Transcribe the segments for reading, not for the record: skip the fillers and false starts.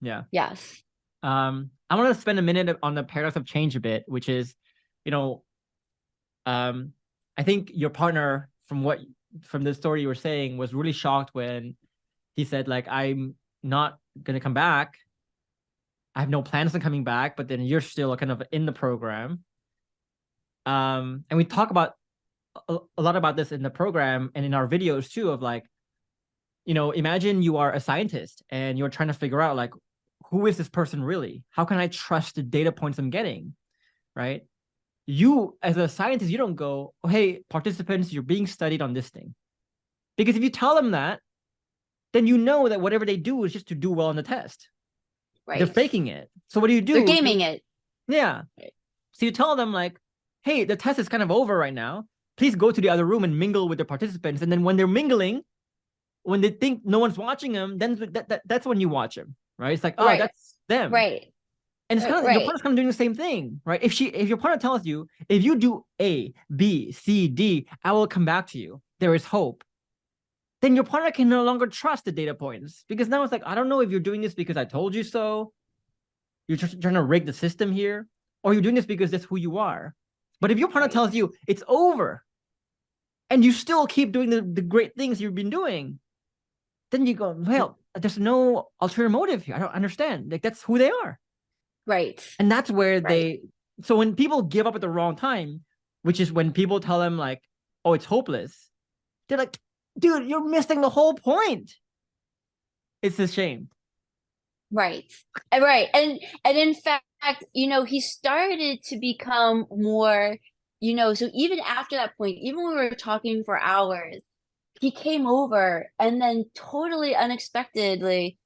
Yeah. Yes. I want to spend a minute on the paradox of change a bit, which is, you know, I think your partner, from the story you were saying, was really shocked when he said, like, I'm not gonna come back. I have no plans on coming back, but then you're still kind of in the program. And we talk about a lot about this in the program and in our videos too, of like, imagine you are a scientist and you're trying to figure out, like, who is this person really? How can I trust the data points I'm getting? Right? You, as a scientist, you don't go, oh, hey, participants, you're being studied on this thing. Because if you tell them that, then you know that whatever they do is just to do well on the test. They're Right. faking it. So what do you They're do? gaming it. Yeah. Right. So you tell them, like, hey, the test is kind of over right now. Please go to the other room and mingle with the participants. And then when they're mingling, when they think no one's watching them, then that's when you watch them, right? It's like, oh, Right. that's them. Right. And it's kind of, your Right. partner's kind of doing the same thing, right? If your partner tells you, if you do A, B, C, D, I will come back to you, there is hope, then your partner can no longer trust the data points, because now it's like, I don't know if you're doing this because I told you so, you're just trying to rig the system here, or you're doing this because that's who you are. But if your partner tells you it's over and you still keep doing the great things you've been doing, then you go, well, there's no ulterior motive here. I don't understand. Like, that's who they are. Right. And that's where Right. so when people give up at the wrong time, which is when people tell them, like, oh, it's hopeless, they're like, dude, you're missing the whole point. It's a shame. Right. Right. And in fact, he started to become more, so even after that point, even when we were talking for hours, he came over and then totally unexpectedly,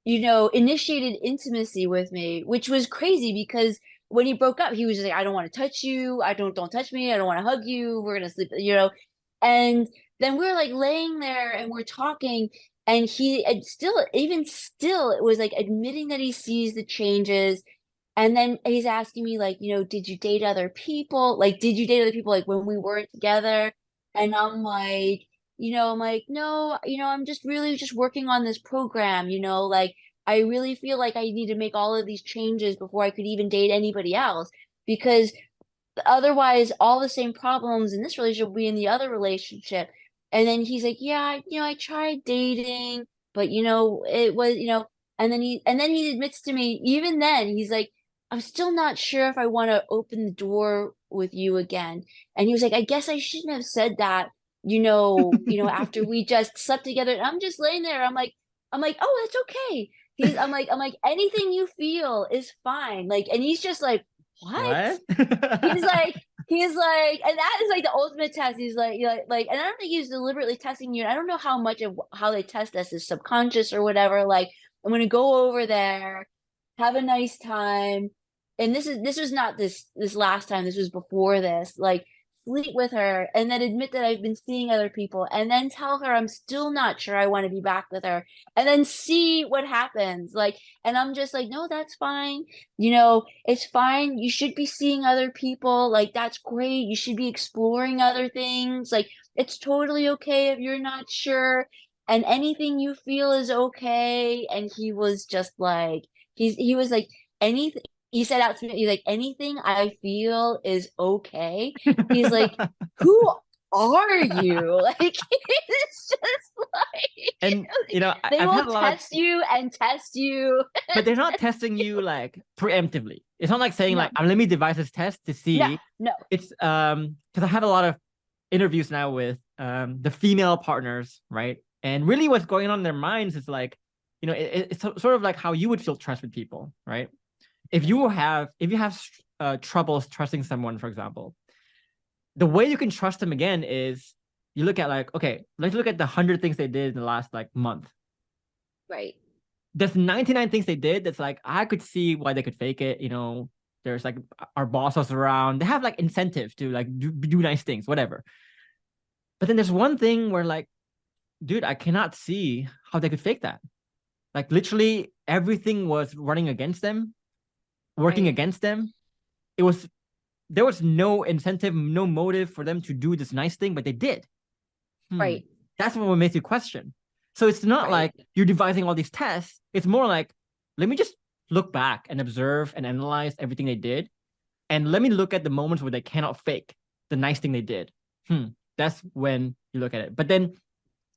initiated intimacy with me, which was crazy because when he broke up, he was just like, I don't want to touch you. Don't touch me. I don't want to hug you. We're gonna sleep. And then we're like laying there and we're talking, and even still, it was like admitting that he sees the changes. And then he's asking me, like, did you date other people? Like, did you date other people, like, when we weren't together? And I'm like, no, I'm just really just working on this program, like, I really feel like I need to make all of these changes before I could even date anybody else, because otherwise all the same problems in this relationship will be in the other relationship. And then he's like, yeah, I tried dating, but it was, and then he admits to me, even then, he's like, I'm still not sure if I want to open the door with you again. And he was like, I guess I shouldn't have said that, after we just slept together. And I'm just laying there. I'm like, oh, that's okay. I'm like, anything you feel is fine. Like, and he's just like, what? What? He's like, and that is like the ultimate test. He's like, and I don't think he's deliberately testing you. I don't know how much of how they test us is subconscious or whatever. Like, I'm gonna go over there, have a nice time. And this was not this last time. This was before this. Like, sleep with her and then admit that I've been seeing other people and then tell her I'm still not sure I want to be back with her and then see what happens. Like, and I'm just like, no, that's fine. It's fine. You should be seeing other people. Like, that's great. You should be exploring other things. Like, it's totally okay if you're not sure, and anything you feel is okay. And he was just like, he was like, anything. He said out to me, he's like, anything I feel is okay. He's like, who are you? Like, it's just like, And they I've will had a lot of, test you and test you. but they're not testing you like preemptively. It's not like saying, No, like, let me devise this test to no, see. no. It's because I have a lot of interviews now with the female partners, right? And really what's going on in their minds is like, it's sort of like how you would feel trust with people, right? If you have troubles trusting someone, for example, the way you can trust them again is you look at, like, okay, let's look at the 100 things they did in the last, like, month. Right. There's 99 things they did that's like, I could see why they could fake it. There's like, our boss was around. They have like incentive to like do nice things, whatever. But then there's one thing where, like, dude, I cannot see how they could fake that. Like, literally everything was running against them, working Right. against them. There was no incentive, no motive for them to do this nice thing, but they did. Right. That's what makes you question. So it's not Right. like you're devising all these tests. It's more like let me just look back and observe and analyze everything they did. And let me look at the moments where they cannot fake the nice thing they did. That's when you look at it. But then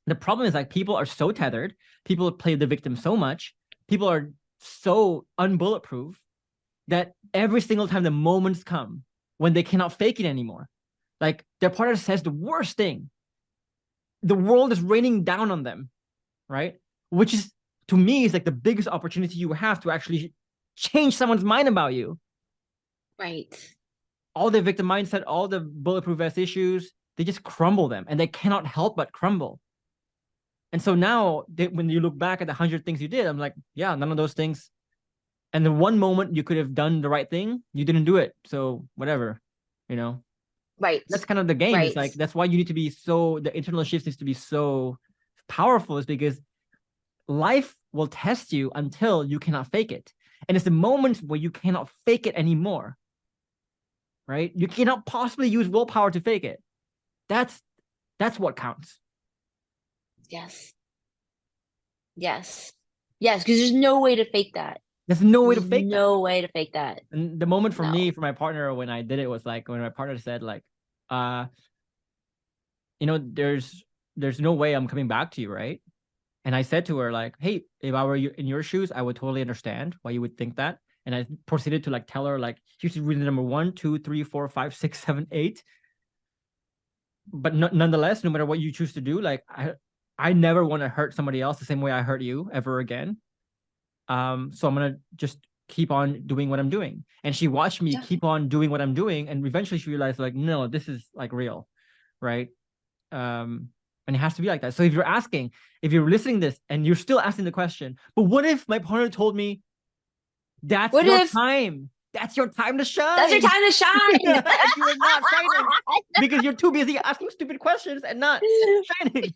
the problem is like people are so tethered. People play the victim so much. People are so unbulletproof that every single time the moments come when they cannot fake it anymore, like their partner says the worst thing, the world is raining down on them, right? Which is, to me, is like the biggest opportunity you have to actually change someone's mind about you. Right. All the victim mindset, all the bulletproof vest issues, they just crumble them, and they cannot help but crumble. And so now, when you look back at the 100 things you did, I'm like, yeah, none of those things. And the one moment you could have done the right thing, you didn't do it. So whatever, you know. Right. That's kind of the game. Right. It's like, that's why you need to be the internal shift needs to be so powerful, is because life will test you until you cannot fake it. And it's the moment where you cannot fake it anymore, right? You cannot possibly use willpower to fake it. That's what counts. Yes. Yes. Yes, because there's no way to fake that. There's no way to fake that. No way to fake that. And the moment for me, for my partner, when I did it, was like when my partner said, like, you know, there's no way I'm coming back to you, right? And I said to her, like, hey, if I were in your shoes, I would totally understand why you would think that. And I proceeded to like tell her, like, you should read the number 1, 2, 3, 4, 5, 6, 7, 8. But nonetheless, no matter what you choose to do, like, I never want to hurt somebody else the same way I hurt you ever again. So I'm gonna just keep on doing what I'm doing. And she watched me keep on doing what I'm doing, and eventually she realized, like, no, this is like real, right? And it has to be like that. So if you're listening to this and you're still asking the question, but what if my partner told me that's your time? That's your time to shine. That's your time to shine. And you are not shining because you're too busy asking stupid questions and not shining.